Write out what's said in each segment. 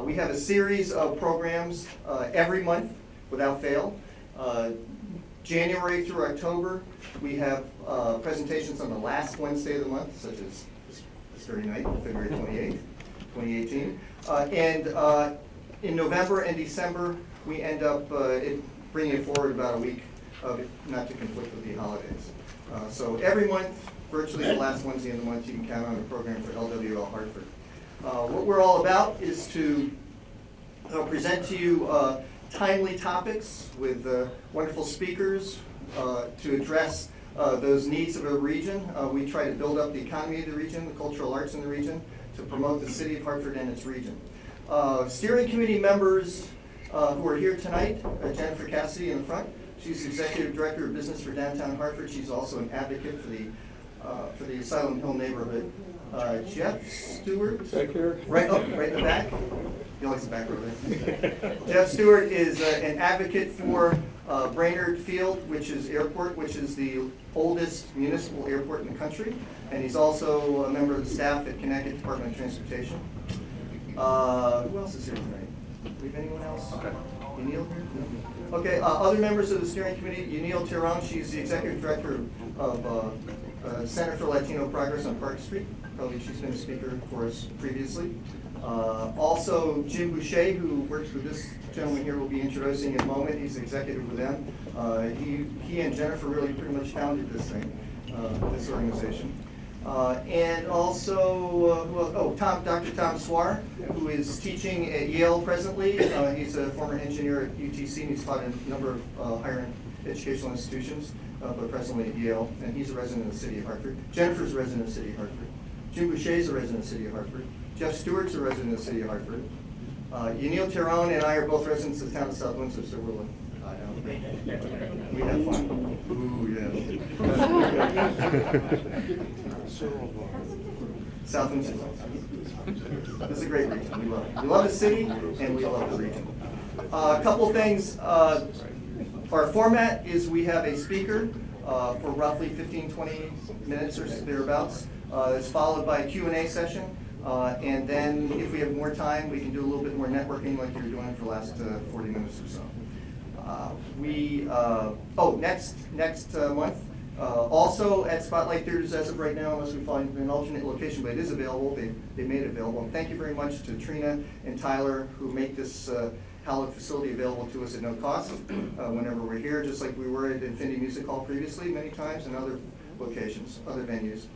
We have a series of programs every month without fail. January through October, we have presentations on the last Wednesday of the month, such as this very night, February 28th, 2018. And in November and December, we end up bringing it forward about a week, not to conflict with the holidays. So every month, virtually the last Wednesday of the month, you can count on a program for LWL Hartford. What we're all about is to present to you timely topics with wonderful speakers to address those needs of a region. We try to build up the economy of the region, the cultural arts in the region, to promote the city of Hartford and its region. Steering committee members who are here tonight, Jennifer Cassidy in the front. She's Executive Director of Business for Downtown Hartford. She's also an advocate for the Asylum Hill neighborhood. Jeff Stewart, back here. Right in the back. He likes the back row there. Jeff Stewart is an advocate for Brainerd Field, which is the oldest municipal airport in the country, and he's also a member of the staff at Connecticut Department of Transportation. Who else is here tonight? Do we have anyone else? Okay. Unil here? No. Okay. Other members of the steering committee: Unil Tiron. She's the executive director of Center for Latino Progress on Park Street. Probably she's been a speaker for us previously. Also, Jim Boucher, who works with this gentleman here, will be introducing in a moment. He's executive with them. He and Jennifer really pretty much founded this thing, this organization. And also, Dr. Tom Swar, who is teaching at Yale presently. He's a former engineer at UTC, and he's taught in a number of higher educational institutions, but presently at Yale, and he's a resident of the city of Hartford. Jennifer's a resident of the city of Hartford. Jim Boucher's a resident of the city of Hartford. Jeff Stewart's a resident of the city of Hartford. Unil Tiron and I are both residents of the town of South Windsor, so we're we have fun. Ooh, yes. South Windsor. This is a great region. We love it. We love the city, and we love the region. A couple things. Our format is we have a speaker for roughly 15-20 minutes or thereabouts. It's followed by a Q&A session. And then if we have more time, we can do a little bit more networking like you were doing for the last 40 minutes or so. Next month, also at Spotlight Theaters as of right now, unless we find an alternate location, but it is available. They made it available. And thank you very much to Trina and Tyler who make this hallowed facility available to us at no cost whenever we're here, just like we were at Infinity Music Hall previously many times and other locations, other venues.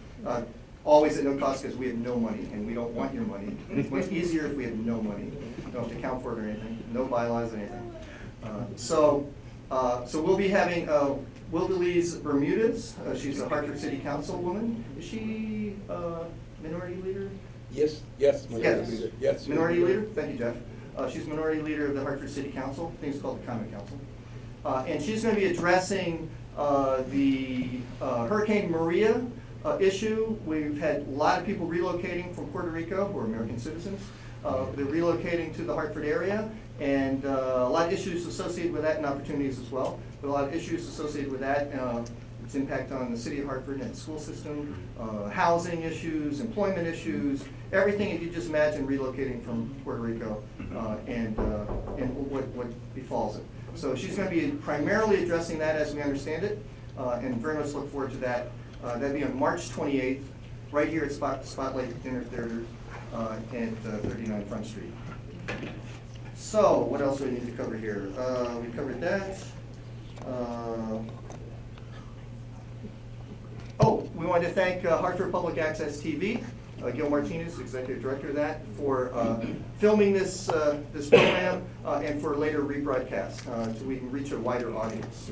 Always at no cost because we have no money and we don't want your money. It's much easier if we have no money. You don't have to account for it or anything, no bylaws or anything. So we'll be having Wildelise Bermudez. She's a Hartford City Council woman. Is she minority leader? Yes. Minority leader. Yes. Minority leader? Thank you, Jeff. She's minority leader of the Hartford City Council. I think it's called the Common Council. And she's going to be addressing the Hurricane Maria issue. We've had a lot of people relocating from Puerto Rico who are American citizens. They're relocating to the Hartford area, and a lot of issues associated with that and opportunities as well. But a lot of issues associated with that, its impact on the city of Hartford and its school system, housing issues, employment issues, everything you could just imagine relocating from Puerto Rico and what befalls it. So she's going to be primarily addressing that as we understand it, and very much look forward to that. That'll be on March 28th, right here at Spotlight Dinner Theater and 39 Front Street. So, what else do we need to cover here? We covered that. We wanted to thank Hartford Public Access TV, Gil Martinez, Executive Director of that, for filming this program and for later rebroadcast so we can reach a wider audience.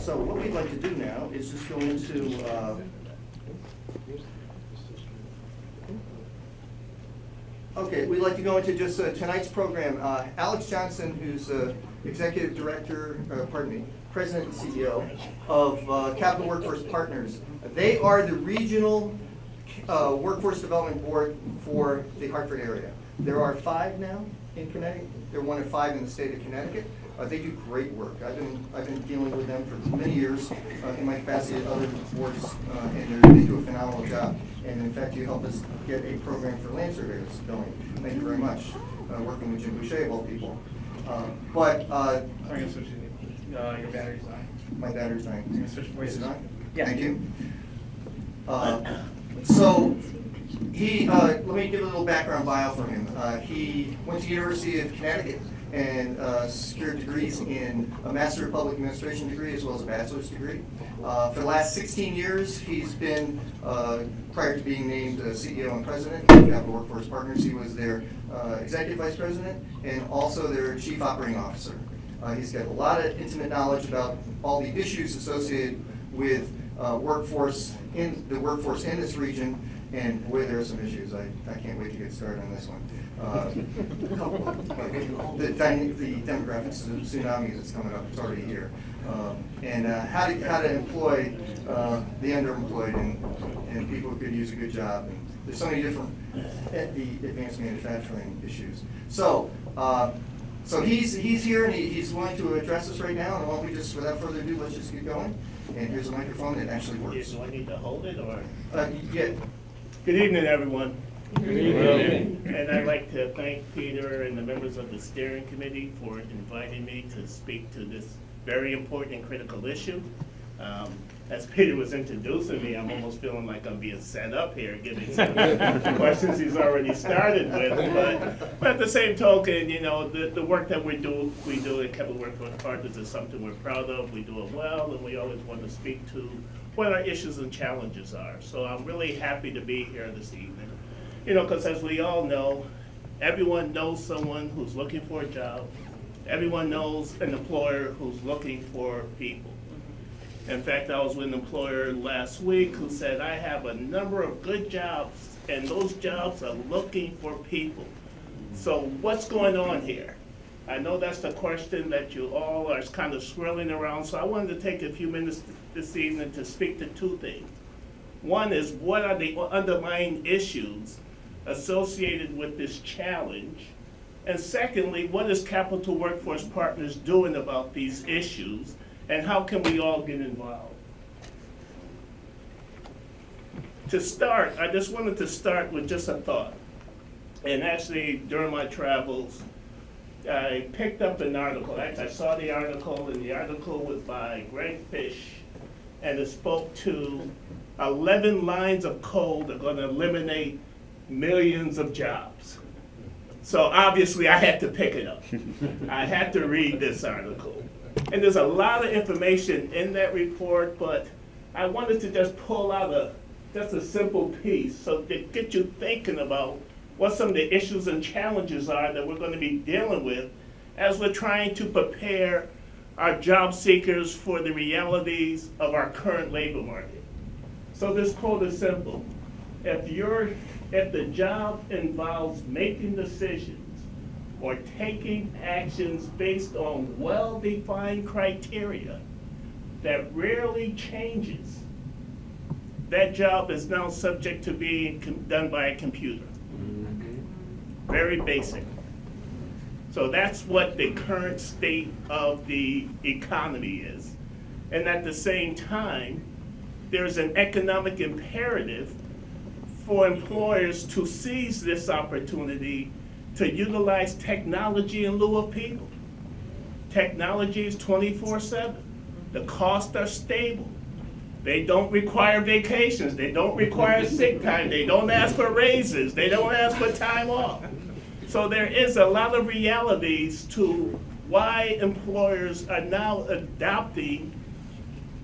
So what we'd like to do now is just go into we'd like to go into just tonight's program. Alex Johnson, who's Executive Director, President and CEO of Capital Workforce Partners. They are the regional workforce development board for the Hartford area. There are 5 now in Connecticut. They're 1 of 5 in the state of Connecticut. They do great work. I've been dealing with them for many years in my capacity at other boards, and they do a phenomenal job. And in fact, you helped us get a program for land surveyors going. Thank you very much. working with Jim Boucher of all people. But I'm going to switch your battery's on. my battery's dying. I'm going to switch Is voices. it on? Yeah. Thank you. So he, let me give a little background bio for him. He went to the University of Connecticut and secured degrees in a Master of Public Administration degree as well as a bachelor's degree. For the last 16 years, he's been, prior to being named CEO and president of Capital Workforce Partners, he was their executive vice president and also their chief operating officer. He's got a lot of intimate knowledge about all the issues associated with workforce in this region, and boy, there are some issues. I can't wait to get started on this one. The demographic tsunami that's coming up, it's already here. And how to employ the underemployed and people who could use a good job. And there's so many different the advanced manufacturing issues. So he's here and he's willing to address us right now. And why don't we just, without further ado, let's just get going. And here's a microphone that actually works. Do I need to hold it or? Yeah. Good evening, everyone. Good evening. And I'd like to thank Peter and the members of the steering committee for inviting me to speak to this very important and critical issue. As Peter was introducing me, I'm almost feeling like I'm being set up here, giving some questions he's already started with. But at the same token, you know, the work that we do at Capital Workforce Partners is something we're proud of. We do it well, and we always want to speak to what our issues and challenges are. So I'm really happy to be here this evening. You know, because as we all know, everyone knows someone who's looking for a job. Everyone knows an employer who's looking for people. In fact, I was with an employer last week who said, I have a number of good jobs, and those jobs are looking for people. So what's going on here? I know that's the question that you all are kind of swirling around, so I wanted to take a few minutes this evening to speak to two things. One is, what are the underlying issues associated with this challenge? And secondly, what is Capital Workforce Partners doing about these issues? And how can we all get involved? To start, I just wanted to start with just a thought. And actually, during my travels, I picked up an article. I saw the article, and the article was by Greg Fish, and it spoke to 11 lines of code that are going to eliminate millions of jobs. So obviously, I had to pick it up. I had to read this article. And there's a lot of information in that report, but I wanted to just pull out just a simple piece so to get you thinking about what some of the issues and challenges are that we're going to be dealing with as we're trying to prepare our job seekers for the realities of our current labor market. So this quote is simple. If the job involves making decisions or taking actions based on well-defined criteria that rarely changes, that job is now subject to being done by a computer. Very basic. So that's what the current state of the economy is. And at the same time, there's an economic imperative for employers to seize this opportunity to utilize technology in lieu of people. Technology is 24/7. The costs are stable. They don't require vacations. They don't require sick time. They don't ask for raises. They don't ask for time off. So there is a lot of realities to why employers are now adopting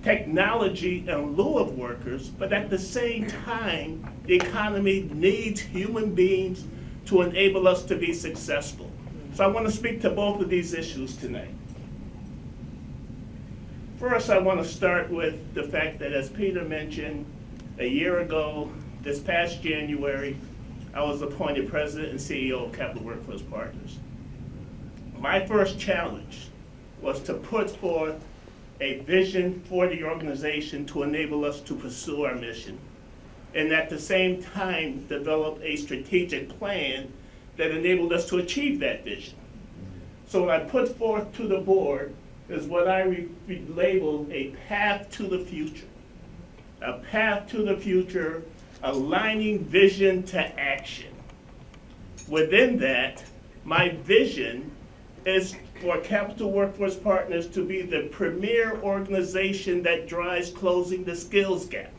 technology in lieu of workers, but at the same time, the economy needs human beings to enable us to be successful. So I want to speak to both of these issues tonight. First, I want to start with the fact that, as Peter mentioned, a year ago, this past January, I was appointed President and CEO of Capital Workforce Partners. My first challenge was to put forth a vision for the organization to enable us to pursue our mission, and at the same time develop a strategic plan that enabled us to achieve that vision. So what I put forth to the board is what I labeled a path to the future. A path to the future, aligning vision to action. Within that, My vision is for Capital Workforce Partners to be the premier organization that drives closing the skills gap.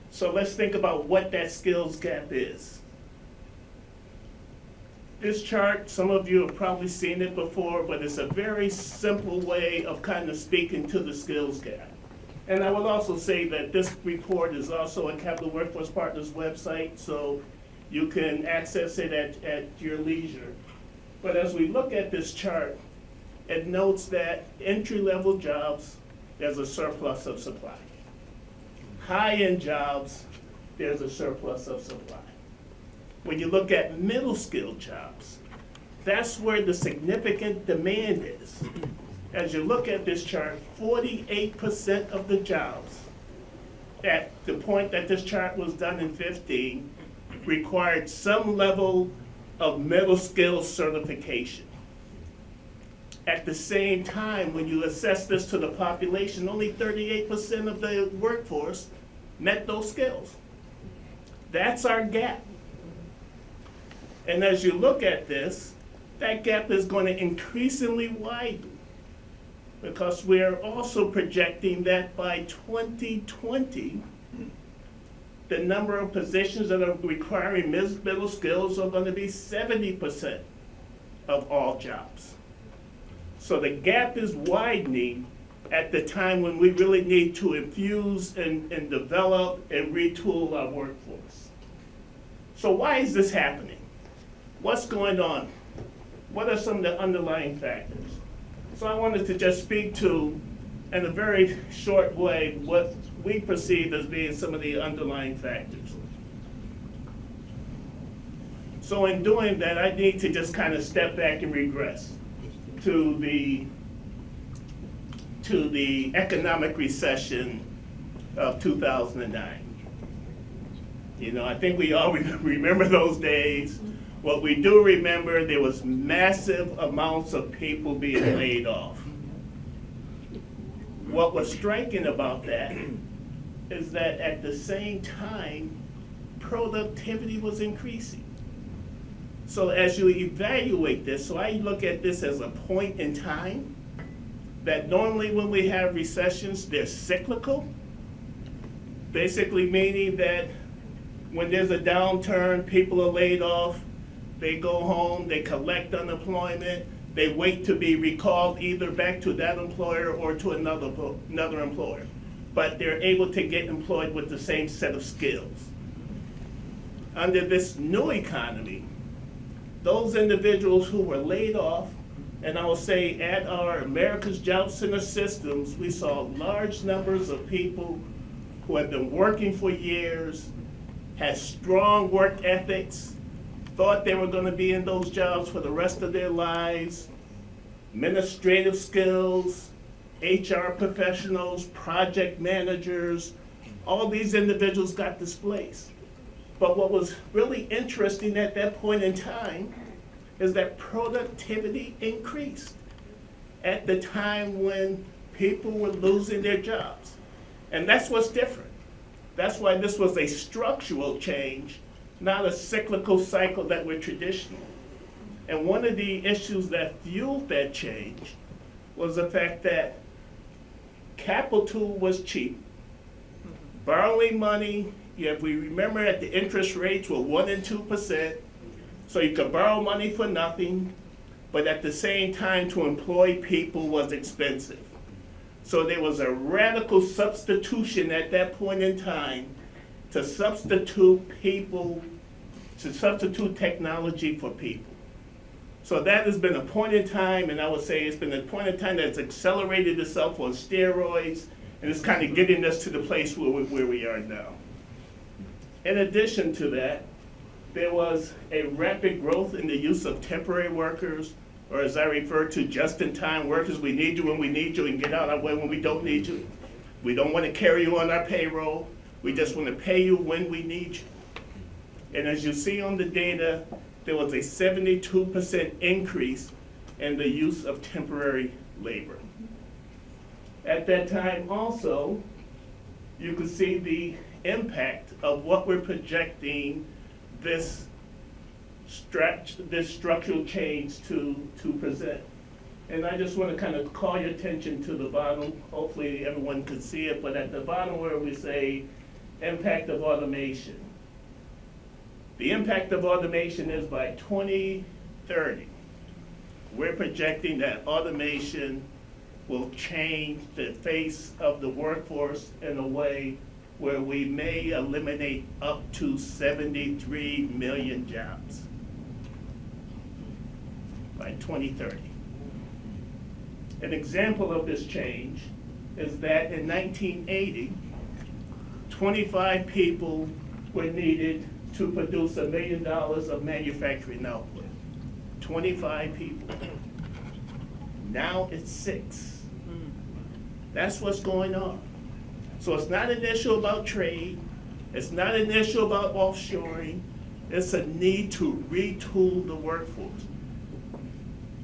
So let's think about what that skills gap is. This chart, some of you have probably seen it before, but it's a very simple way of kind of speaking to the skills gap. And I would also say that this report is also on Capital Workforce Partners website, so you can access it at your leisure. But as we look at this chart, it notes that entry-level jobs, there's a surplus of supply. High-end jobs, there's a surplus of supply. When you look at middle-skilled jobs, that's where the significant demand is. As you look at this chart, 48% of the jobs at the point that this chart was done in 15 required some level of middle skill certification. At the same time, when you assess this to the population, only 38% of the workforce met those skills. That's our gap. And as you look at this, that gap is going to increasingly widen, because we're also projecting that by 2020, the number of positions that are requiring middle skills are going to be 70% of all jobs. So the gap is widening at the time when we really need to infuse and develop and retool our workforce. So why is this happening? What's going on? What are some of the underlying factors? So I wanted to just speak to, in a very short way, what we perceive as being some of the underlying factors. So in doing that, I need to just kind of step back and regress to the economic recession of 2009. You know, I think we all remember those days. What we do remember, there was massive amounts of people being laid off. What was striking about that is that at the same time, productivity was increasing. So as you evaluate this, so I look at this as a point in time, that normally when we have recessions, they're cyclical, basically meaning that when there's a downturn, people are laid off, they go home, they collect unemployment, they wait to be recalled either back to that employer or to another employer. But they're able to get employed with the same set of skills. Under this new economy, those individuals who were laid off, and I will say at our America's Job Center systems, we saw large numbers of people who had been working for years, had strong work ethics, thought they were going to be in those jobs for the rest of their lives, administrative skills, HR professionals, project managers, all these individuals got displaced. But what was really interesting at that point in time is that productivity increased at the time when people were losing their jobs. And that's what's different. That's why this was a structural change, not a cyclical cycle that we're traditional. And one of the issues that fueled that change was the fact that capital was cheap. Borrowing money, if we remember that the interest rates were 1% and 2%, so you could borrow money for nothing, but at the same time to employ people was expensive. So there was a radical substitution at that point in time to substitute people, to substitute technology for people. So that has been a point in time, and I would say it's been a point in time that's accelerated itself on steroids, and it's kind of getting us to the place where we are now. In addition to that, there was a rapid growth in the use of temporary workers, or as I refer to, just-in-time workers. We need you when we need you and get out our way when we don't need you. We don't want to carry you on our payroll. We just want to pay you when we need you. And as you see on the data, there was a 72% increase in the use of temporary labor. At that time also, you could see the impact of what we're projecting this this structural change to present. And I just want to kind of call your attention to the bottom. Hopefully everyone can see it, but at the bottom where we say impact of automation. The impact of automation is by 2030. We're projecting that automation will change the face of the workforce in a way where we may eliminate up to 73 million jobs by 2030. An example of this change is that in 1980, 25 people were needed to produce $1 million of manufacturing output. 25 people. Now it's 6. That's what's going on. So it's not an issue about trade. It's not an issue about offshoring. It's a need to retool the workforce.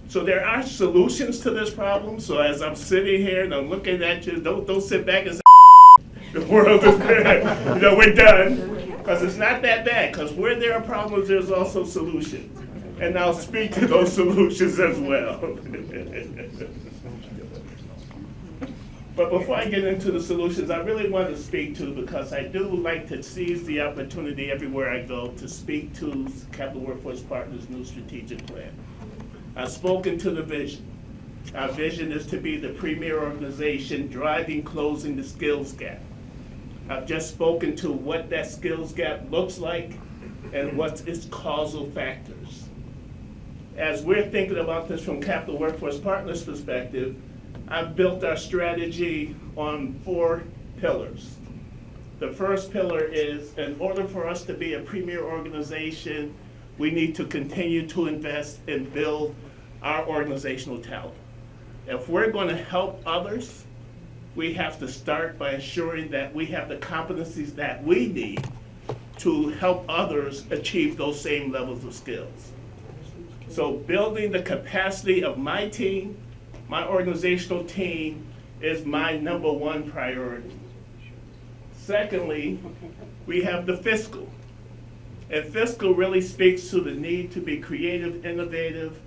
So there are solutions to this problem. So as I'm sitting here and I'm looking at you, don't sit back and say, the world is bad. We're done. Because it's not that bad. Because where there are problems, there's also solutions. And I'll speak to those solutions as well. But before I get into the solutions, I really want to speak to, because I do like to seize the opportunity everywhere I go to speak to Capital Workforce Partners' new strategic plan. I've spoken to the vision. Our vision is to be the premier organization driving closing the skills gap. I've just spoken to what that skills gap looks like and what's its causal factors. As we're thinking about this from Capital Workforce Partners' perspective, I've built our strategy on 4 pillars. The first pillar is, in order for us to be a premier organization, we need to continue to invest and build our organizational talent. If we're going to help others, we have to start by ensuring that we have the competencies that we need to help others achieve those same levels of skills. So building the capacity of my team, my organizational team, is my #1 priority. Secondly, we have the fiscal. And fiscal really speaks to the need to be creative, innovative,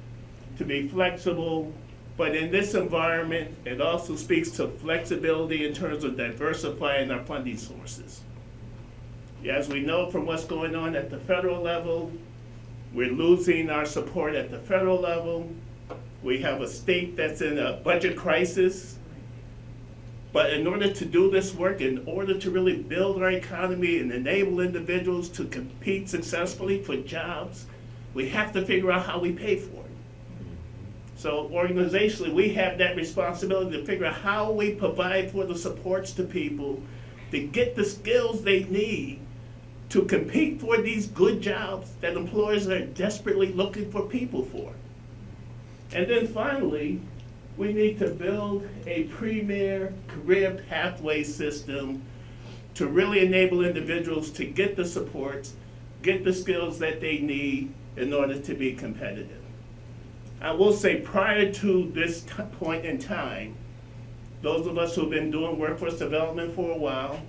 to be flexible, but in this environment, it also speaks to flexibility in terms of diversifying our funding sources. As we know from what's going on at the federal level, we're losing our support at the federal level. We have a state that's in a budget crisis. But in order to do this work, in order to really build our economy and enable individuals to compete successfully for jobs, we have to figure out how we pay for it. So organizationally, we have that responsibility to figure out how we provide for the supports to people to get the skills they need to compete for these good jobs that employers are desperately looking for people for. And then finally, we need to build a premier career pathway system to really enable individuals to get the supports, get the skills that they need in order to be competitive. I will say, prior to this point in time, those of us who've been doing workforce development for a while,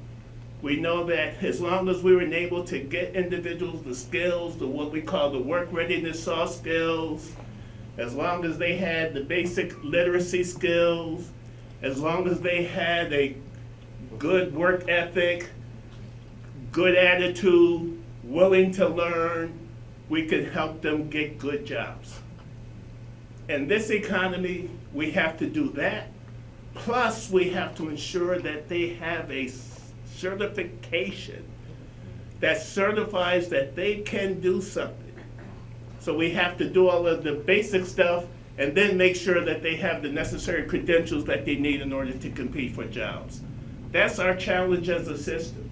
we know that as long as we were able to get individuals the skills, the what we call the work readiness soft skills, as long as they had the basic literacy skills, as long as they had a good work ethic, good attitude, willing to learn, we could help them get good jobs. In this economy, we have to do that. Plus, we have to ensure that they have a certification that certifies that they can do something. So we have to do all of the basic stuff and then make sure that they have the necessary credentials that they need in order to compete for jobs. That's our challenge as a system.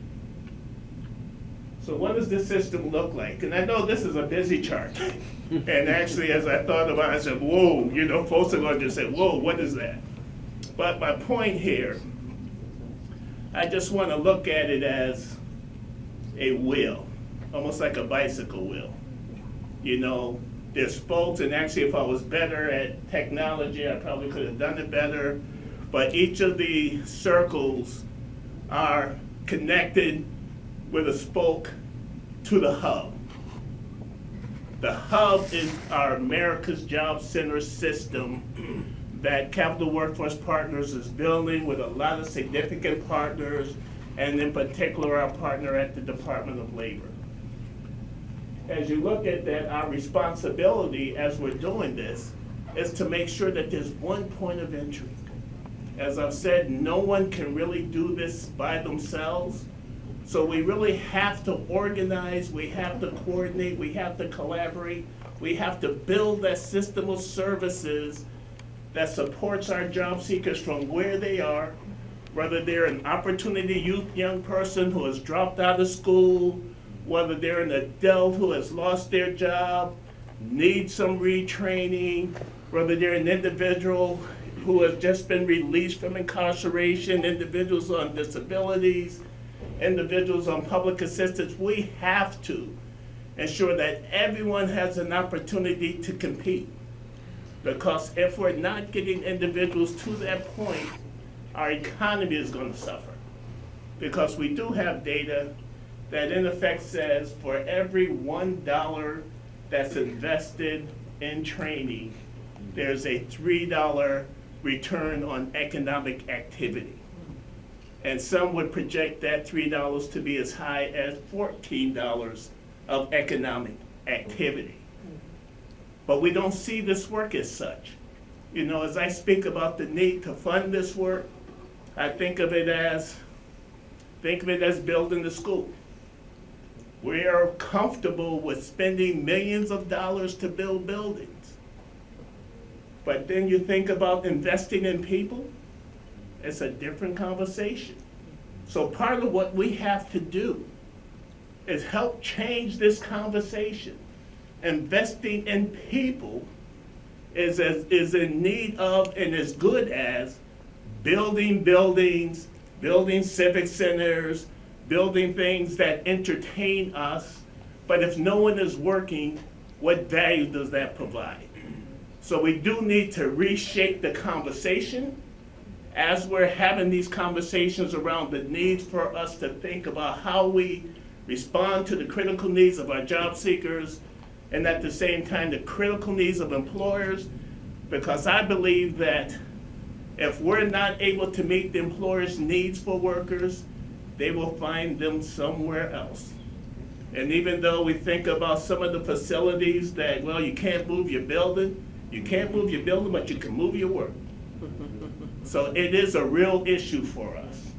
So what does this system look like? And I know this is a busy chart. And actually, as I thought about it, I said, whoa, folks are going to just say, whoa, what is that? But my point here, I just want to look at it as a wheel, almost like a bicycle wheel. There's spokes, and actually if I was better at technology, I probably could have done it better. But each of the circles are connected with a spoke to the hub. The hub is our America's Job Center system that Capital Workforce Partners is building with a lot of significant partners, and in particular our partner at the Department of Labor. As you look at that, our responsibility as we're doing this is to make sure that there's one point of entry. As I've said, no one can really do this by themselves. So we really have to organize, we have to coordinate, we have to collaborate, we have to build that system of services that supports our job seekers from where they are, whether they're an opportunity youth young person who has dropped out of school, whether they're an adult who has lost their job, needs some retraining, whether they're an individual who has just been released from incarceration, individuals on disabilities, individuals on public assistance. We have to ensure that everyone has an opportunity to compete. Because if we're not getting individuals to that point, our economy is going to suffer. Because we do have data that in effect says for every $1 that's invested in training, there's a $3 return on economic activity. And some would project that $3 to be as high as $14 of economic activity. But we don't see this work as such. You know, as I speak about the need to fund this work, I think of it as building the school. We are comfortable with spending millions of dollars to build buildings. But then you think about investing in people, it's a different conversation. So part of what we have to do is help change this conversation. Investing in people is in need of and as good as building buildings, building civic centers, building things that entertain us. But if no one is working, what value does that provide? So we do need to reshape the conversation as we're having these conversations around the need for us to think about how we respond to the critical needs of our job seekers and at the same time the critical needs of employers, because I believe that if we're not able to meet the employers' needs for workers, they will find them somewhere else. And even though we think about some of the facilities that, well, you can't move your building, but you can move your work. So it is a real issue for us.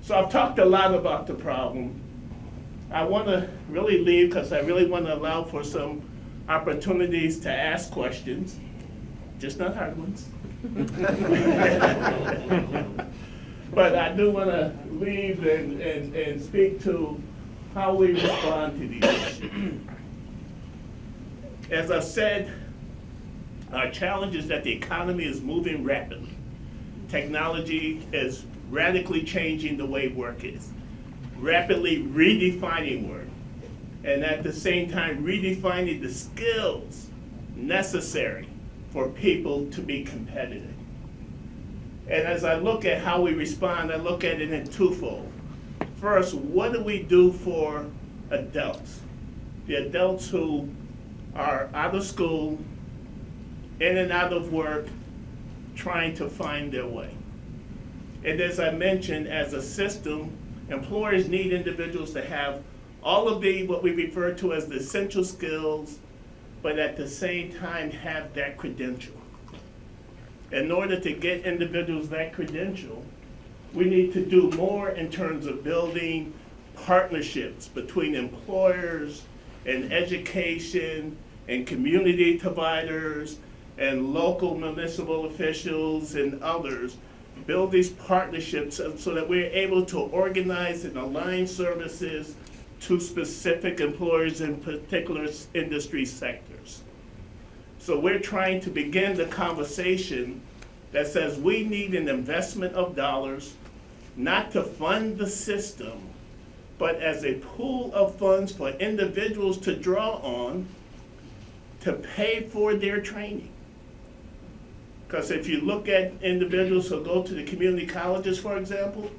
So I've talked a lot about the problem. I want to really leave because I really want to allow for some opportunities to ask questions, just not hard ones. But I do want to leave and speak to how we respond to these issues. As I said, our challenge is that the economy is moving rapidly. Technology is radically changing the way work is, rapidly redefining work, and at the same time redefining the skills necessary for people to be competitive. And as I look at how we respond, I look at it in twofold. First, what do we do for adults? The adults who are out of school, in and out of work, trying to find their way. And as I mentioned, as a system, employers need individuals to have all of the, what we refer to as the essential skills, but at the same time have that credential. In order to get individuals that credential, we need to do more in terms of building partnerships between employers and education and community providers and local municipal officials and others. Build these partnerships so that we're able to organize and align services to specific employers in particular industry sectors. So we're trying to begin the conversation that says we need an investment of dollars, not to fund the system, but as a pool of funds for individuals to draw on to pay for their training. Because if you look at individuals who go to the community colleges, for example,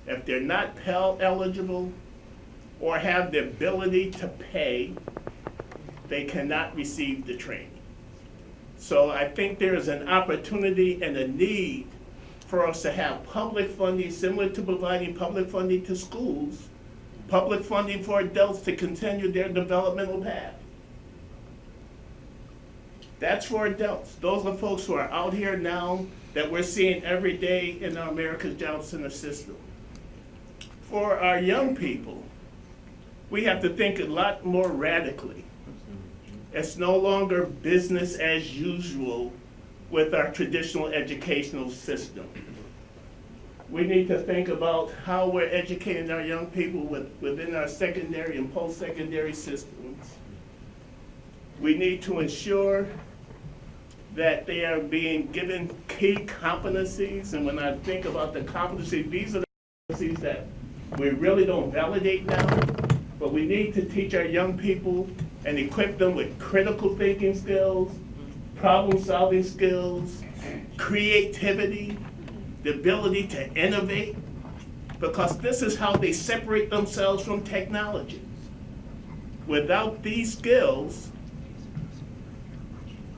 if they're not Pell eligible or have the ability to pay, they cannot receive the training. So I think there is an opportunity and a need for us to have public funding similar to providing public funding to schools, public funding for adults to continue their developmental path. That's for adults. Those are folks who are out here now that we're seeing every day in our America's Job Center system. For our young people, we have to think a lot more radically. It's no longer business as usual with our traditional educational system. We need to think about how we're educating our young people within our secondary and post-secondary systems. We need to ensure that they are being given key competencies, and when I think about the competencies, these are the competencies that we really don't validate now, but we need to teach our young people and equip them with critical thinking skills, problem-solving skills, creativity, the ability to innovate, because this is how they separate themselves from technology. Without these skills,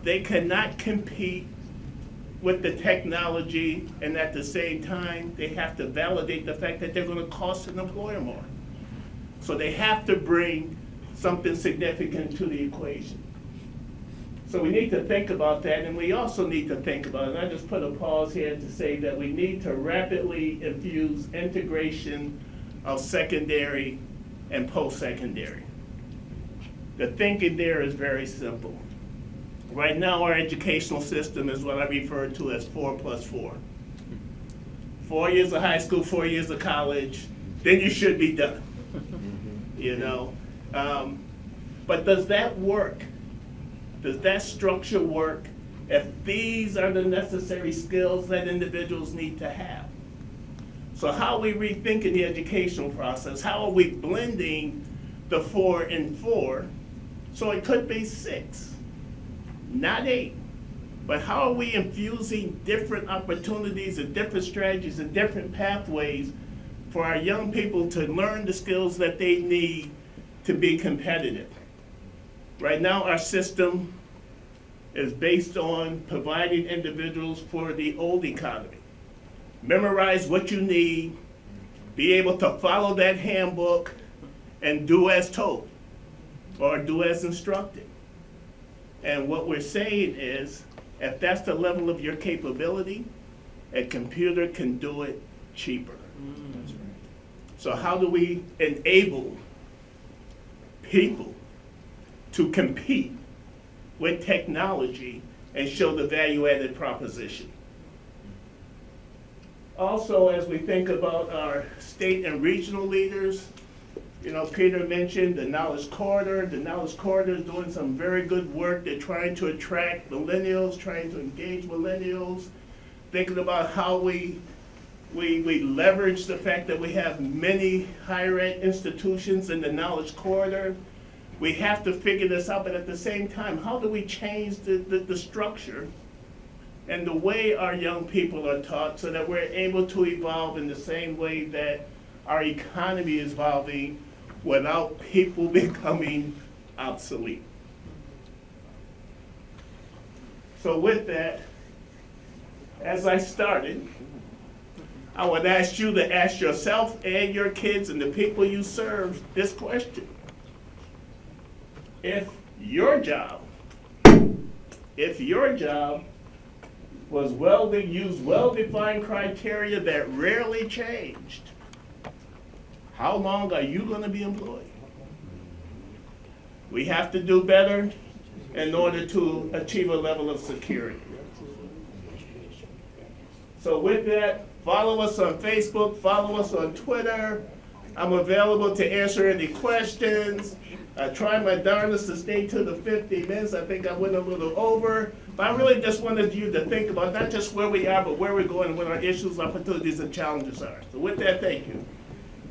they cannot compete with the technology, and at the same time, they have to validate the fact that they're going to cost an employer more. So they have to bring something significant to the equation. So we need to think about that, and we also need to think about, and I just put a pause here to say that we need to rapidly infuse integration of secondary and post-secondary. The thinking there is very simple. Right now, our educational system is what I refer to as 4+4. 4 years of high school, 4 years of college, then you should be done. You know, but does that work? Does that structure work if these are the necessary skills that individuals need to have? So how are we rethinking the educational process? How are we blending the 4 and 4 so it could be 6, not 8? But how are we infusing different opportunities and different strategies and different pathways for our young people to learn the skills that they need to be competitive? Right now, our system is based on providing individuals for the old economy. Memorize what you need, be able to follow that handbook, and do as told, or do as instructed. And what we're saying is, if that's the level of your capability, a computer can do it cheaper. That's right. So how do we enable people to compete with technology and show the value-added proposition? Also, as we think about our state and regional leaders, you know, Peter mentioned the Knowledge Corridor. The Knowledge Corridor is doing some very good work. They're trying to attract millennials, trying to engage millennials, thinking about how we leverage the fact that we have many higher ed institutions in the Knowledge Corridor. We have to figure this out, but at the same time, how do we change the structure and the way our young people are taught so that we're able to evolve in the same way that our economy is evolving without people becoming obsolete? So with that, as I started, I would ask you to ask yourself and your kids and the people you serve this question. If your job was use well-defined criteria that rarely changed, how long are you going to be employed? We have to do better in order to achieve a level of security. So with that, follow us on Facebook, follow us on Twitter. I'm available to answer any questions. I tried my darndest to stay to the 50 minutes. I think I went a little over. But I really just wanted you to think about not just where we are, but where we're going and what our issues, opportunities, and challenges are. So with that, thank you.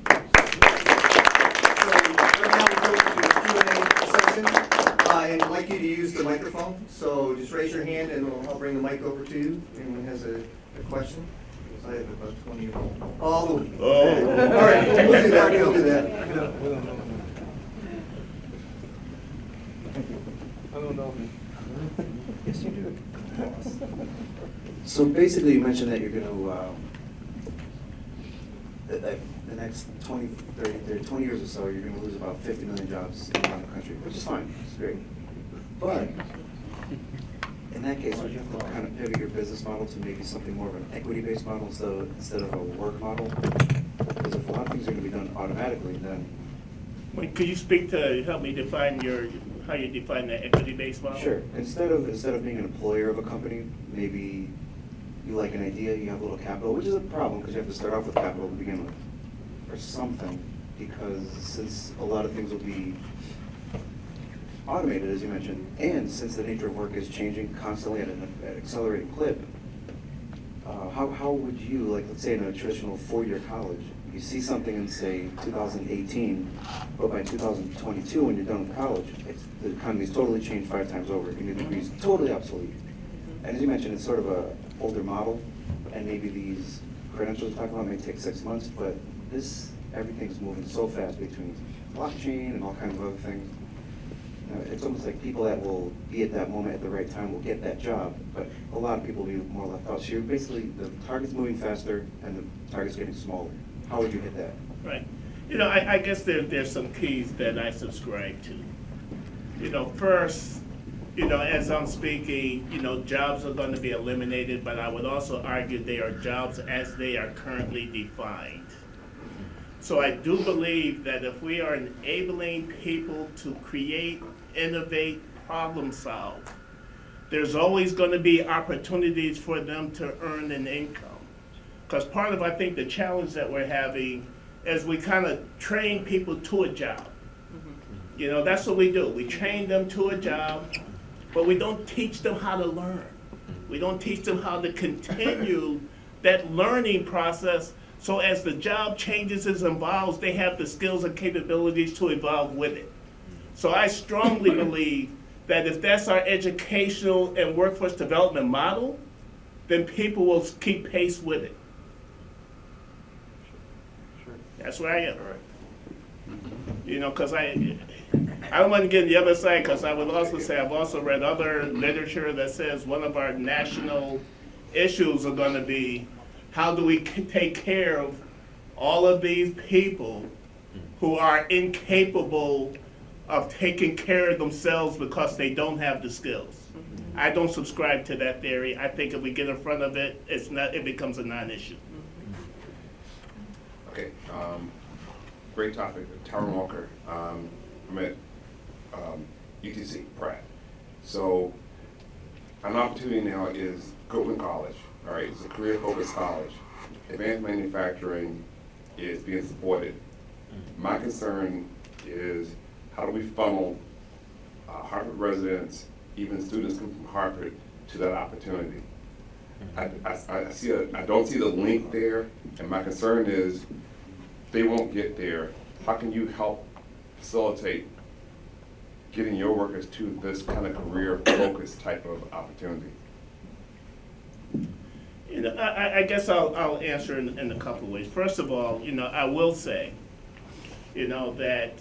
So right now we'll go to the Q&A section, and I'd like you to use the microphone. So just raise your hand and I'll bring the mic over to you. If anyone has a question. I have about 20 of them. All right, we'll do that. We'll do that. Yes, you do. So basically, you mentioned that you're going to, the next 20, 20 years or so, you're going to lose about 50 million jobs around the country, which is fine. It's great. But in that case, would you have to kind of pivot your business model to maybe something more of an equity-based model instead of a work model? Because if a lot of things are going to be done automatically, then Wait, could you speak to, help me define how you define the equity-based model? sure. Instead of being an employer of a company, maybe you like an idea, you have a little capital, which is a problem because you have to start off with capital to begin with, or something. Because since a lot of things will be automated, as you mentioned, and since the nature of work is changing constantly at an accelerating clip, how would you, like, let's say in a traditional four-year college, you see something in, say, 2018, but by 2022, when you're done with college, the economy's totally changed 5 times over, and your degree's totally obsolete. And as you mentioned, it's sort of a older model, and maybe these credentials you're talking about may take 6 months, but everything's moving so fast between blockchain and all kinds of other things. It's almost like people that will be at that moment at the right time will get that job, but a lot of people will be more left out. So you're basically, the target's moving faster and the target's getting smaller. How would you hit that? Right. I guess there's some keys that I subscribe to. First, as I'm speaking, jobs are going to be eliminated, but I would also argue they are jobs as they are currently defined. So I do believe that if we are enabling people to create, innovate, problem solve, there's always going to be opportunities for them to earn an income. Because part of, I think, the challenge that we're having is we kind of train people to a job. That's what we do. We train them to a job, but we don't teach them how to learn. We don't teach them how to continue that learning process, so as the job changes and evolves, they have the skills and capabilities to evolve with it. So I strongly believe that if that's our educational and workforce development model, then people will keep pace with it. That's where I am. Because I don't want to get on the other side, because I would also say I've also read other literature that says one of our national issues are going to be, how do we take care of all of these people who are incapable of taking care of themselves because they don't have the skills? I don't subscribe to that theory. I think if we get in front of it, it becomes a non-issue. Okay, great topic. Tyrone Walker. I'm at UTC, Pratt. So an opportunity now is Goodwin College. All right, it's a career-focused college. Advanced manufacturing is being supported. My concern is, how do we funnel Hartford residents, even students come from Hartford, to that opportunity? I don't see the link there, and my concern is they won't get there. How can you help facilitate getting your workers to this kind of career-focused type of opportunity? I guess I'll answer in a couple of ways. First of all, I will say, that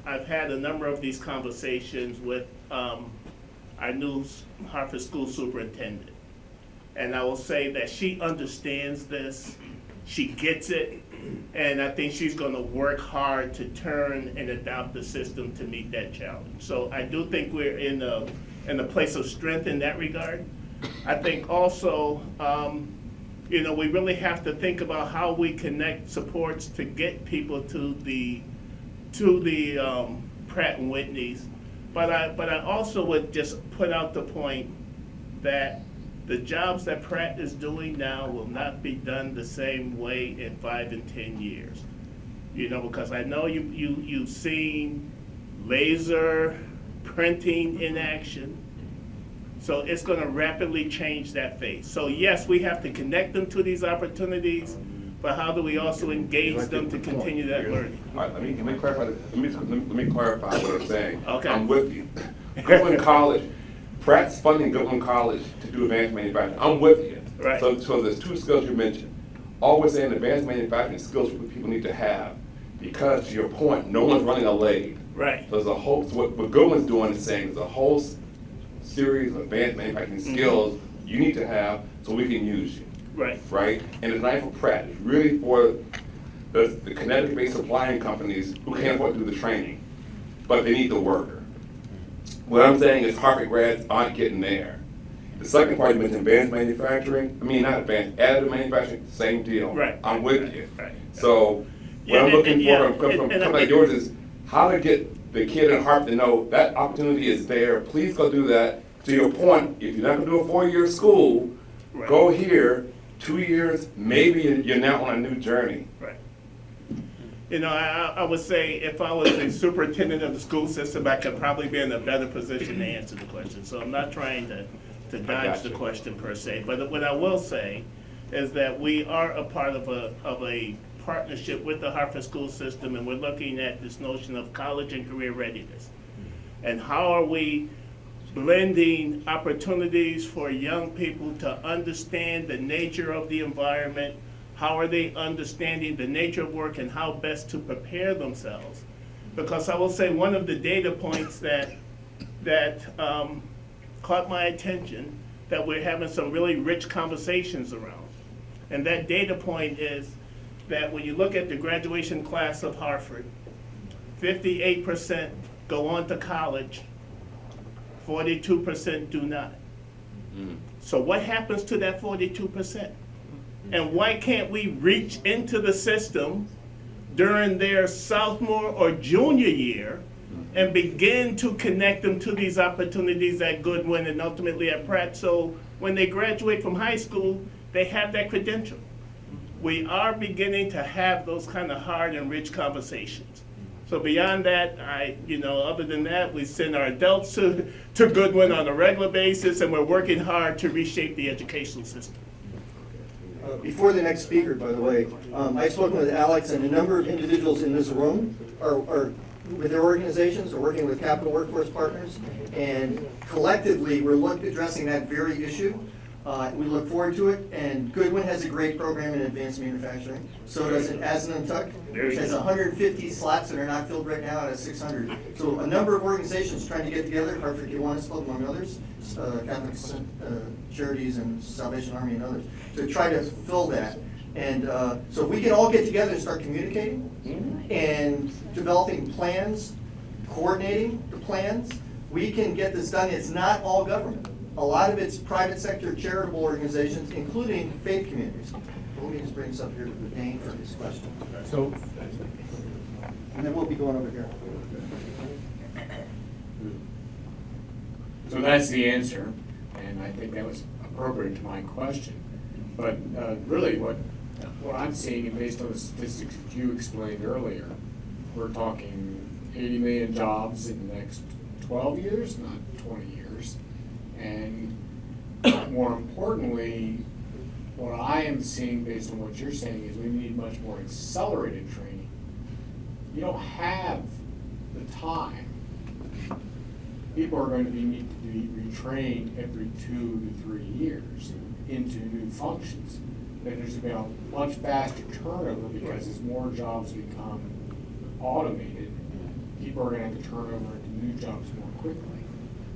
I've had a number of these conversations with our new Hartford school superintendent. And I will say that she understands this, she gets it, and I think she's going to work hard to turn and adopt the system to meet that challenge. So I do think we're in a place of strength in that regard. I think also, we really have to think about how we connect supports to get people to the Pratt and Whitney's. But I also would just put out the point that the jobs that Pratt is doing now will not be done the same way in 5 and 10 years. Because I know you've seen laser printing in action. So it's going to rapidly change that phase. So yes, we have to connect them to these opportunities, but how do we also engage them to continue that learning? All right, let me clarify. Let me clarify what I'm saying. Okay. I'm with you. Goodwin College, Pratt's funding Goodwin College to do advanced manufacturing. I'm with you. Right. So there's 2 skills you mentioned. All we're saying, advanced manufacturing skills people need to have, because to your point, no one's running a lathe. Right. So there's a whole. So what Goodwin's doing is saying there's a whole series of advanced manufacturing skills you need to have so we can use you. Right. Right? And it's not for Pratt, it's really for the Connecticut-based supplying companies who can't afford to do the training, but they need the worker. What I'm saying is Harvard grads aren't getting there. The second part, you mentioned advanced manufacturing. I mean, not advanced, additive manufacturing, same deal. Right. I'm with you. Right. So what I'm looking for from companies like yours is how to get the kid in Harvard to know that opportunity is there. Please go do that. To your point, if you're not going to do a 4-year school, Right. go here, 2 years, maybe you're now on a new journey. Right. You know, I would say if I was the superintendent of the school system, I could probably be in a better position to answer the question. So I'm not trying to dodge the question per se. But what I will say is that we are a part of a partnership with the Hartford school system, and we're looking at this notion of college and career readiness. And how are we blending opportunities for young people to understand the nature of the environment? How are they understanding the nature of work and how best to prepare themselves? Because I will say one of the data points that caught my attention that we're having some really rich conversations around. And that data point is that when you look at the graduation class of Hartford, 58% go on to college, 42% do not. So what happens to that 42%? And why can't we reach into the system during their sophomore or junior year and begin to connect them to these opportunities at Goodwin and ultimately at Pratt, so when they graduate from high school, they have that credential. We are beginning to have those kind of hard and rich conversations. So beyond that, other than that, we send our adults to Goodwin on a regular basis, and we're working hard to reshape the educational system. Before the next speaker, by the way, I've spoken with Alex, and a number of individuals in this room are with their organizations, are working with Capital Workforce Partners, and collectively we're addressing that very issue. We look forward to it, and Goodwin has a great program in advanced manufacturing. So does Asnuntuck, which has 150 slots that are not filled right now out of 600. So a number of organizations trying to get together, Hartford Kiwanis Club among others, Catholic Charities and Salvation Army and others, to try to fill that. And so if we can all get together and start communicating and developing plans, coordinating the plans, we can get this done. It's not all government. A lot of it's private sector charitable organizations, including faith communities. Let me just bring this up here to Dane for his question. So, And then we'll be going over here. so that's the answer, and I think that was appropriate to my question. But really what I'm seeing, and based on the statistics that you explained earlier, we're talking 80 million jobs in the next 12 years, not 20 years. And more importantly, what I am seeing based on what you're saying is we need much more accelerated training. You don't have the time. People are going to need to be retrained every 2 to 3 years into new functions. And there's going to be a much faster turnover because as more jobs become automated, people are going to have to turn over into new jobs more quickly.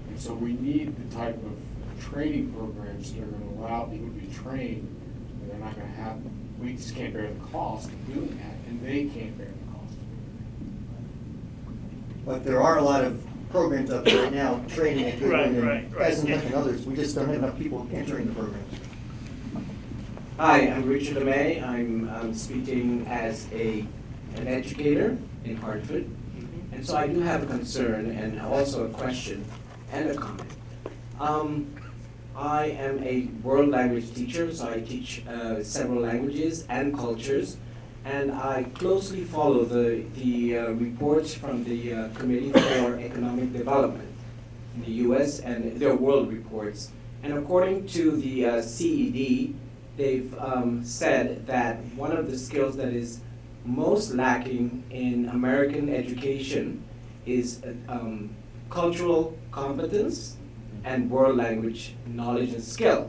And so we need the type of training programs that are going to allow people to be trained, and they're not going to have, we just can't bear the cost of doing that, and they can't bear the cost. But there are a lot of programs up there right now, training at Goodwin Right. and Asnuntuck and others. We just don't have enough people entering the programs. Hi, I'm Richard LeMay. I'm speaking as an educator in Hartford. And so I do have a concern and also a question and a comment. I am a world language teacher, so I teach several languages and cultures. And I closely follow the reports from the Committee for Economic Development in the US and their world reports. And according to the CED, they've said that one of the skills that is most lacking in American education is cultural competence and world language knowledge and skill.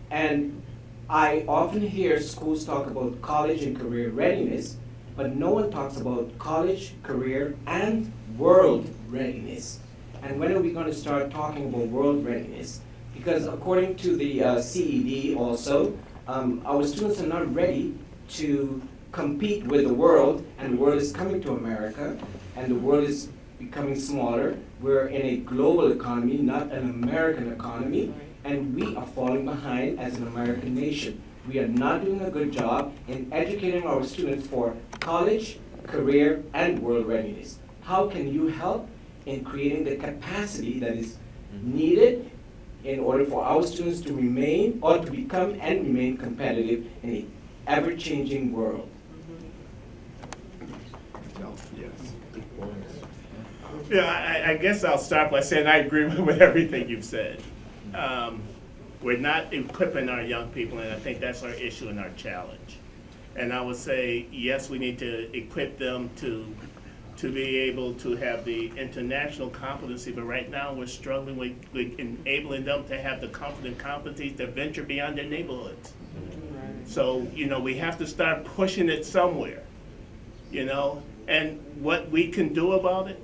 And I often hear schools talk about college and career readiness, but no one talks about college, career, and world readiness. And when are we going to start talking about world readiness? Because according to the CED also, our students are not ready to compete with the world, and the world is coming to America, and the world is becoming smaller. We're in a global economy, not an American economy, and we are falling behind as an American nation. We are not doing a good job in educating our students for college, career, and world readiness. How can you help in creating the capacity that is needed in order for our students to remain or to become and remain competitive in an ever-changing world? Yeah, I guess I'll start by saying I agree with everything you've said. We're not equipping our young people, and I think that's our issue and our challenge. And I would say, yes, we need to equip them to be able to have the international competency, but right now we're struggling with enabling them to have the confident competencies to venture beyond their neighborhoods. So, we have to start pushing it somewhere, and what we can do about it,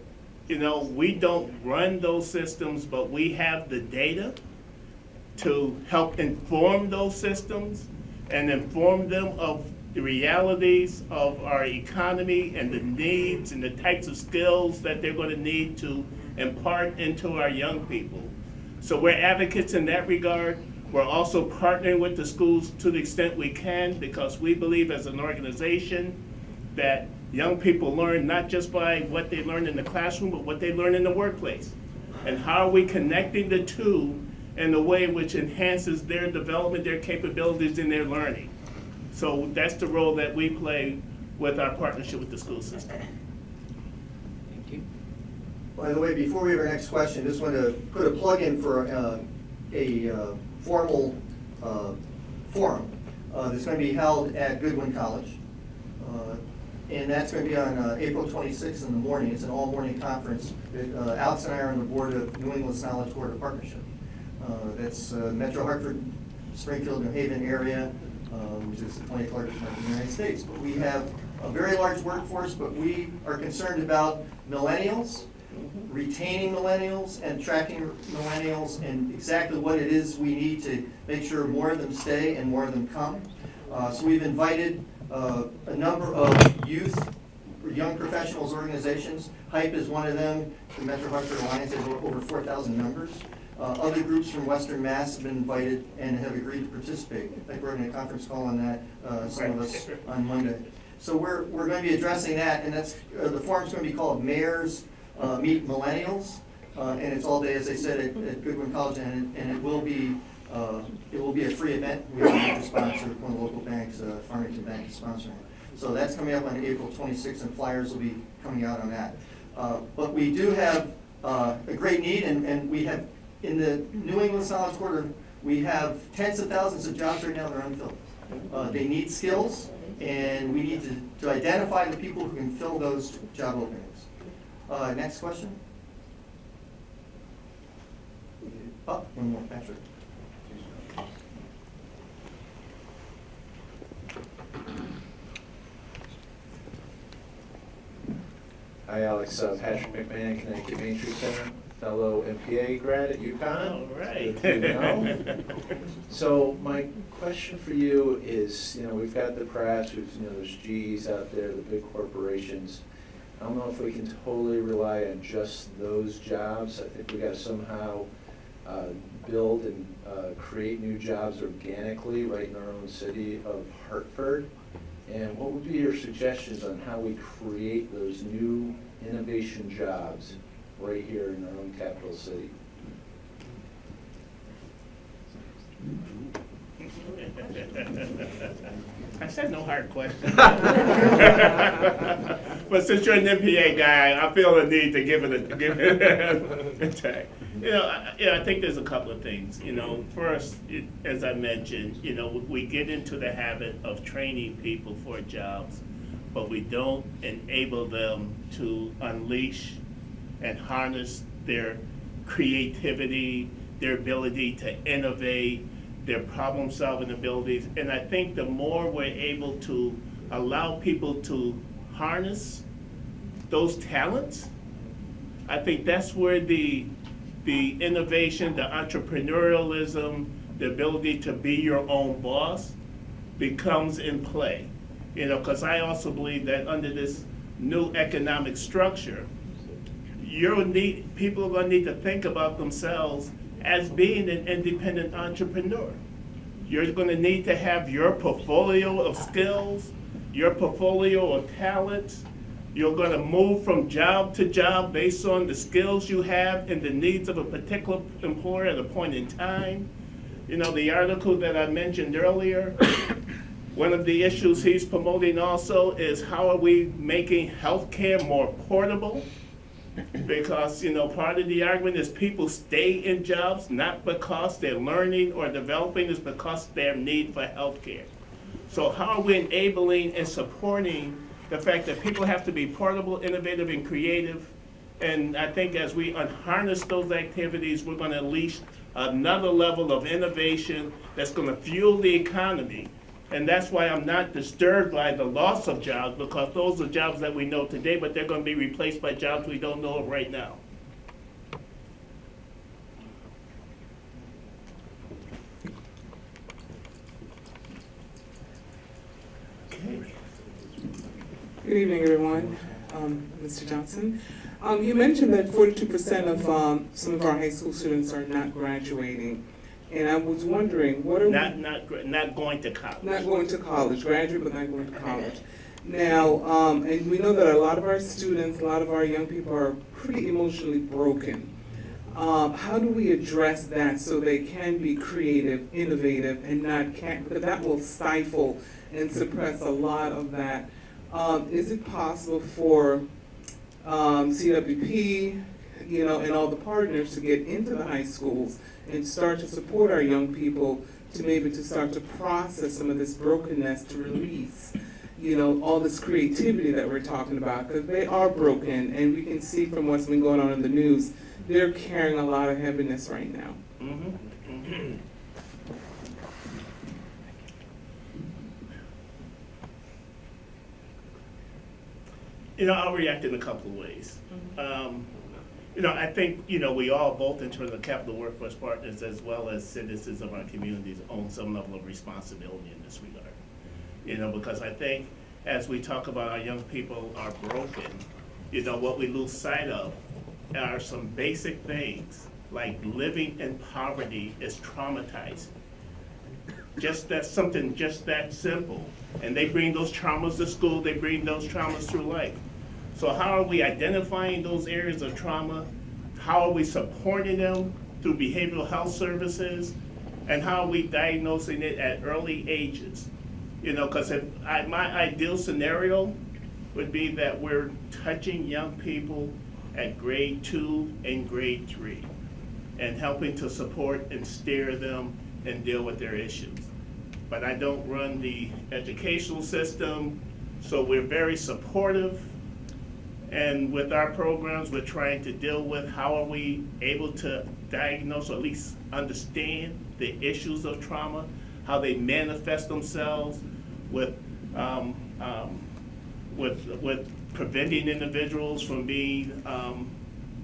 we don't run those systems, but we have the data to help inform those systems and inform them of the realities of our economy and the needs and the types of skills that they're going to need to impart into our young people. So we're advocates in that regard. We're also partnering with the schools to the extent we can, because we believe as an organization that young people learn not just by what they learn in the classroom, but what they learn in the workplace. And how are we connecting the two in a way which enhances their development, their capabilities, and their learning. So that's the role that we play with our partnership with the school system. Thank you. By the way, before we have our next question, just want to put a plug in for a formal forum that's going to be held at Goodwin College. And that's going to be on April 26th in the morning. It's an all-morning conference. Alex and I are on the board of New England's Knowledge Corridor Partnership. That's Metro Hartford, Springfield, New Haven area, which is the 20th largest market in the United States. But we have a very large workforce, but we are concerned about millennials, retaining millennials and tracking millennials, and exactly what it is we need to make sure more of them stay and more of them come. So we've invited a number of youth, young professionals organizations. HYPE is one of them. The Metro Hartford Alliance has over 4,000 members. Other groups from Western Mass have been invited and have agreed to participate. I think we're having a conference call on that, some of us, on Monday. So we're going to be addressing that, and that's the forum's going to be called Mayors Meet Millennials, and it's all day, as I said, at Goodwin College, and it will be a free event. We have a major sponsor, one of the local banks, Farmington Bank, is sponsoring it. So that's coming up on April 26th, and flyers will be coming out on that. But we do have a great need, and we have, in the New England Knowledge Corridor, we have tens of thousands of jobs right now that are unfilled. They need skills, and we need to identify the people who can fill those job openings. Next question. Oh, one more, Patrick. Hi, Alex. Patrick McMahon, Connecticut Main Street Center, fellow MPA grad at UConn. All right. Good to know. So my question for you is, we've got the press, there's GEs out there, the big corporations. I don't know if we can totally rely on just those jobs. I think we got to somehow build and create new jobs organically right in our own city of Hartford. And what would be your suggestions on how we create those new innovation jobs right here in our own capital city? I said no hard question. But since you're an MPA guy, I feel the need to give it a tag. I think there's a couple of things. First, as I mentioned, we get into the habit of training people for jobs, but we don't enable them to unleash and harness their creativity, their ability to innovate, their problem-solving abilities. And I think the more we're able to allow people to harness those talents, I think that's where the innovation, the entrepreneurialism, the ability to be your own boss becomes in play. You know, because I also believe that under this new economic structure, people are going to need to think about themselves as being an independent entrepreneur. You're going to need to have your portfolio of skills, your portfolio of talents. You're going to move from job to job based on the skills you have and the needs of a particular employer at a point in time. You know, the article that I mentioned earlier, one of the issues he's promoting also is how are we making healthcare more portable? Because, you know, part of the argument is people stay in jobs not because they're learning or developing, it's because of their need for healthcare. So how are we enabling and supporting the fact that people have to be portable, innovative, and creative? And I think as we harness those activities, we're going to unleash another level of innovation that's going to fuel the economy. And that's why I'm not disturbed by the loss of jobs, because those are jobs that we know today, but they're going to be replaced by jobs we don't know of right now. Okay. Good evening, everyone. Mr. Johnson. You mentioned that 42% of some of our high school students are not graduating. And I was wondering, what are not going to college. Not going to college, graduate, but not going to college. Now, and we know that a lot of our students, a lot of our young people are pretty emotionally broken. How do we address that so they can be creative, innovative, and because that will stifle and suppress a lot of that. Is it possible for CWP, you know, and all the partners to get into the high schools and start to support our young people to maybe to start to process some of this brokenness, to release, you know, all this creativity that we're talking about, because they are broken, and we can see from what's been going on in the news, they're carrying a lot of heaviness right now. Mm-hmm. Mm-hmm. You know, I'll react in a couple of ways. You know, I think, you know, we all, both in terms of capital workforce partners as well as citizens of our communities, own some level of responsibility in this regard. You know, because I think as we talk about our young people are broken, you know, what we lose sight of are some basic things, like living in poverty is traumatizing. Something just that simple. And they bring those traumas to school, they bring those traumas through life. So how are we identifying those areas of trauma? How are we supporting them through behavioral health services? And how are we diagnosing it at early ages? You know, because my ideal scenario would be that we're touching young people at grade 2 and grade 3 and helping to support and steer them and deal with their issues. But I don't run the educational system, so we're very supportive. And with our programs, we're trying to deal with how are we able to diagnose or at least understand the issues of trauma, how they manifest themselves with preventing individuals from being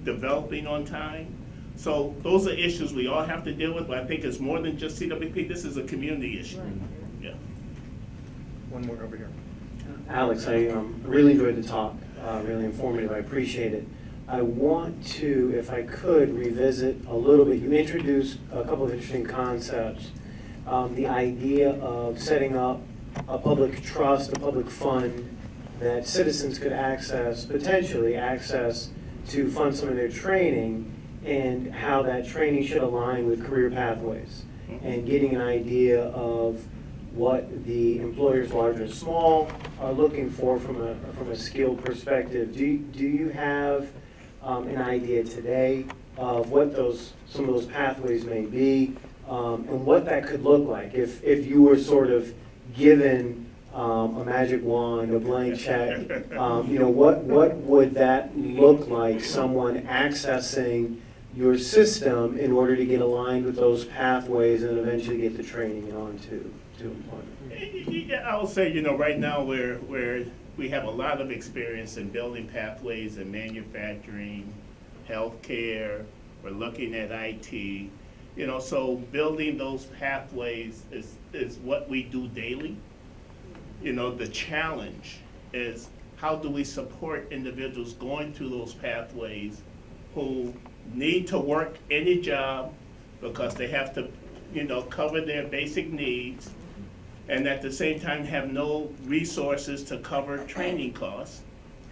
developing on time. So those are issues we all have to deal with, but I think it's more than just CWP. This is a community issue. Right. Yeah. One more over here. Alex, I really enjoyed the talk, really informative, I appreciate it. I want to, if I could, revisit a little bit. You introduced a couple of interesting concepts. The idea of setting up a public trust, a public fund that citizens could potentially access to fund some of their training, and how that training should align with career pathways, and getting an idea of what the employers, large and small, are looking for from a skill perspective. Do you have an idea today of what some of those pathways may be, and what that could look like if you were sort of given a magic wand, a blank check? You know, what would that look like? Someone accessing your system in order to get aligned with those pathways and eventually get the training and on to employment? Yeah, I will say, you know, right now we have a lot of experience in building pathways in manufacturing, healthcare, we're looking at IT. You know, so building those pathways is what we do daily. You know, the challenge is how do we support individuals going through those pathways who need to work any job because they have to, you know, cover their basic needs, and at the same time have no resources to cover training costs.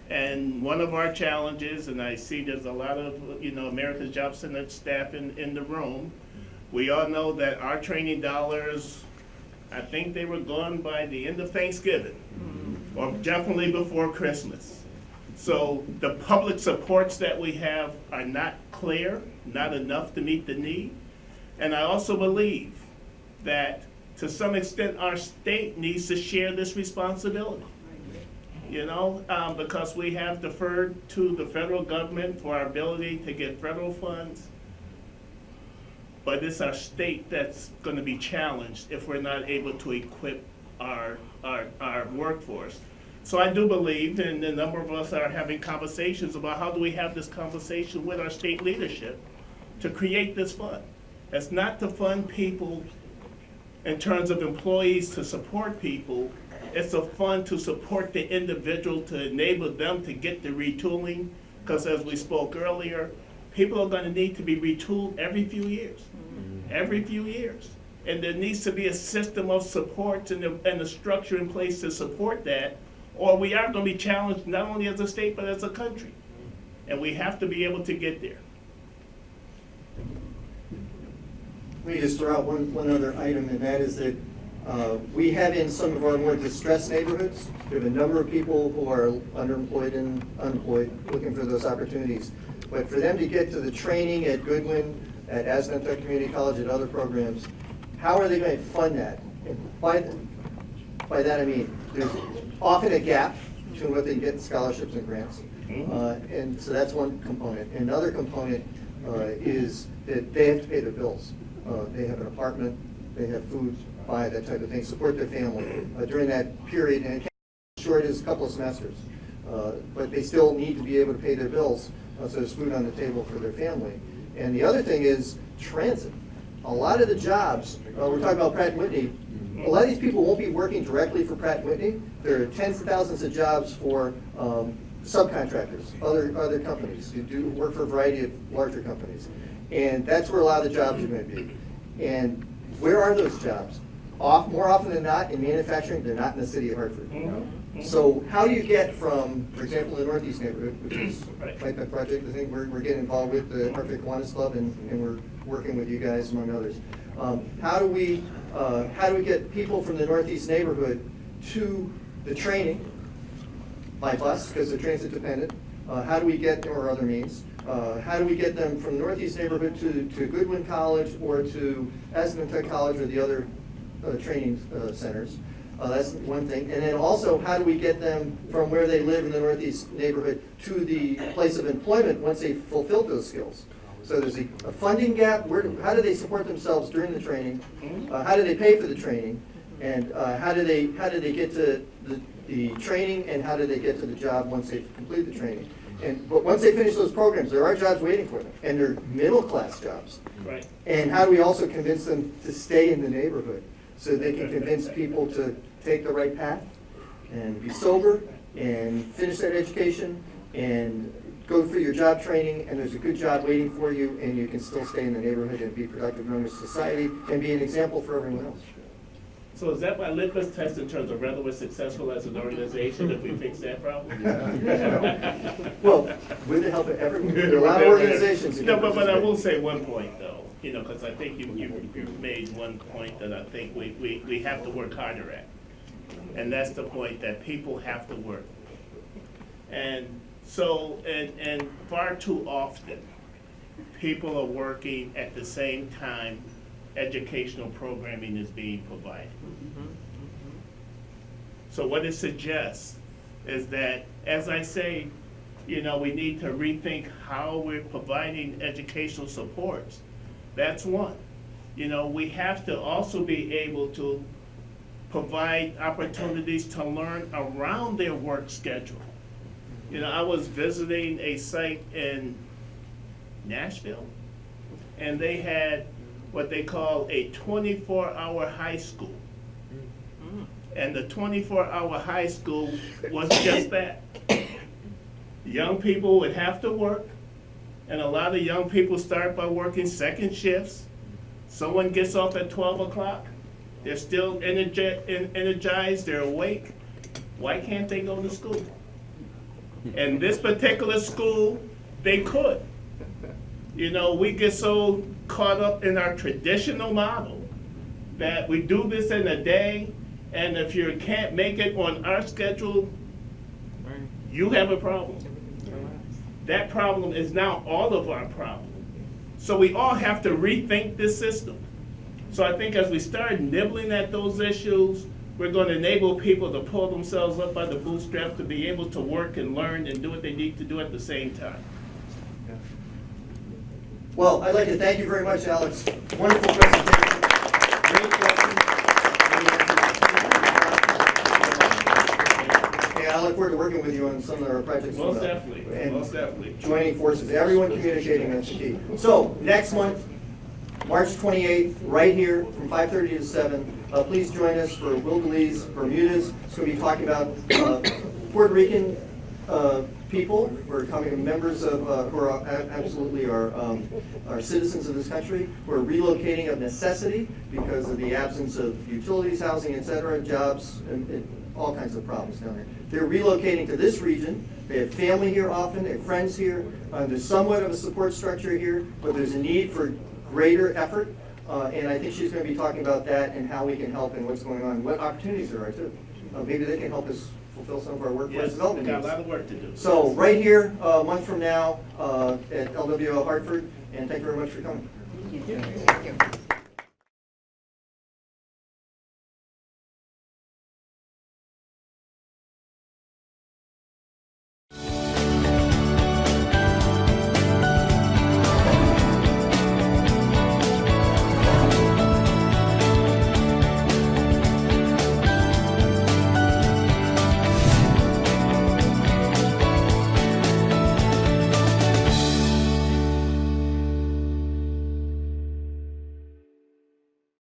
And one of our challenges, and I see there's a lot of, you know, America's Job Center staff in the room, we all know that our training dollars, I think they were gone by the end of Thanksgiving, or definitely before Christmas. So the public supports that we have are not clear, not enough to meet the need. And I also believe that to some extent our state needs to share this responsibility. You know, because we have deferred to the federal government for our ability to get federal funds, but it's our state that's going to be challenged if we're not able to equip our workforce. So I do believe, and a number of us are having conversations about how do we have this conversation with our state leadership to create this fund. It's not to fund people in terms of employees to support people. It's a fund to support the individual, to enable them to get the retooling, because as we spoke earlier, people are going to need to be retooled every few years, every few years. And there needs to be a system of support and a structure in place to support that, or we are going to be challenged not only as a state, but as a country. And we have to be able to get there. Let me just throw out one other item, and that is that we have in some of our more distressed neighborhoods, we have a number of people who are underemployed and unemployed, looking for those opportunities. But for them to get to the training at Goodwin, at Asnatha Community College, and other programs, how are they going to fund that? And by that I mean, there's often a gap between what they get in scholarships and grants. And so that's one component. And another component is that they have to pay their bills. They have an apartment, they have food, buy, that type of thing, support their family during that period, and it can be short as a couple of semesters. But they still need to be able to pay their bills, so there's food on the table for their family. And the other thing is transit. A lot of the jobs, we're talking about Pratt & Whitney, a lot of these people won't be working directly for Pratt & Whitney. There are tens of thousands of jobs for subcontractors, other companies who do work for a variety of larger companies. And that's where a lot of the jobs are going to be. And where are those jobs? More often than not, in manufacturing, they're not in the city of Hartford. So how do you get from, for example, the Northeast neighborhood, which is like that project, I think we're getting involved with the Hartford Kiwanis Club, and we're working with you guys among others. How do we get people from the Northeast neighborhood to the training by bus, because they're transit dependent? How do we get, or other means, how do we get them from the Northeast neighborhood to Goodwin College or to Asnatha College or the other training centers? That's one thing. And then also, how do we get them from where they live in the Northeast neighborhood to the place of employment once they've fulfilled those skills? So there's a funding gap. How do they support themselves during the training? How do they pay for the training? And how do they get to the training, and how do they get to the job once they've completed the training? But once they finish those programs, there are jobs waiting for them, and they're middle-class jobs. Right. And how do we also convince them to stay in the neighborhood so they can convince people to take the right path and be sober and finish that education and go through your job training, and there's a good job waiting for you, and you can still stay in the neighborhood and be productive members of society and be an example for everyone else. So is that my litmus test in terms of whether we're successful as an organization if we fix that problem? Well, with the help of everyone, there are a lot of organizations. No, but I will say one point though, because I think you made one point that I think we have to work harder at. And that's the point, that people have to work. And so, and far too often, people are working at the same time educational programming is being provided. So what it suggests is that, as I say, we need to rethink how we're providing educational supports. That's one. We have to also be able to provide opportunities to learn around their work schedule. I was visiting a site in Nashville, and they had what they call a 24-hour high school. And the 24-hour high school was just that. Young people would have to work, and a lot of young people start by working second shifts. Someone gets off at 12 o'clock, they're still energized, they're awake. Why can't they go to school? And this particular school, they could. You know, we get so caught up in our traditional model that we do this in a day, and if you can't make it on our schedule, you have a problem. That problem is now all of our problem. So we all have to rethink this system. So I think as we start nibbling at those issues, we're going to enable people to pull themselves up by the bootstraps to be able to work and learn and do what they need to do at the same time. Well, I'd like to thank you very much, Alex. Wonderful presentation. Great questions. And I look forward to working with you on some of our projects. Most definitely. And Most definitely. joining forces. Everyone communicating, that's the key. So, next month, March 28th, right here from 5:30 to 7. Please join us for Wilgalese, Bermudas. It's going to be talking about Puerto Rican people who are coming, members of, who are absolutely our citizens of this country, who are relocating of necessity because of the absence of utilities, housing, et cetera, jobs, and all kinds of problems down there. They're relocating to this region. They have family here often, they have friends here. There's somewhat of a support structure here, but there's a need for greater effort. And I think she's going to be talking about that and how we can help and what's going on, what opportunities there are too. Maybe they can help us fulfill some of our workforce Yes, development we've got needs. a lot of work to do. So right here, a month from now, at LWL Hartford, and thank you very much for coming. Thank you.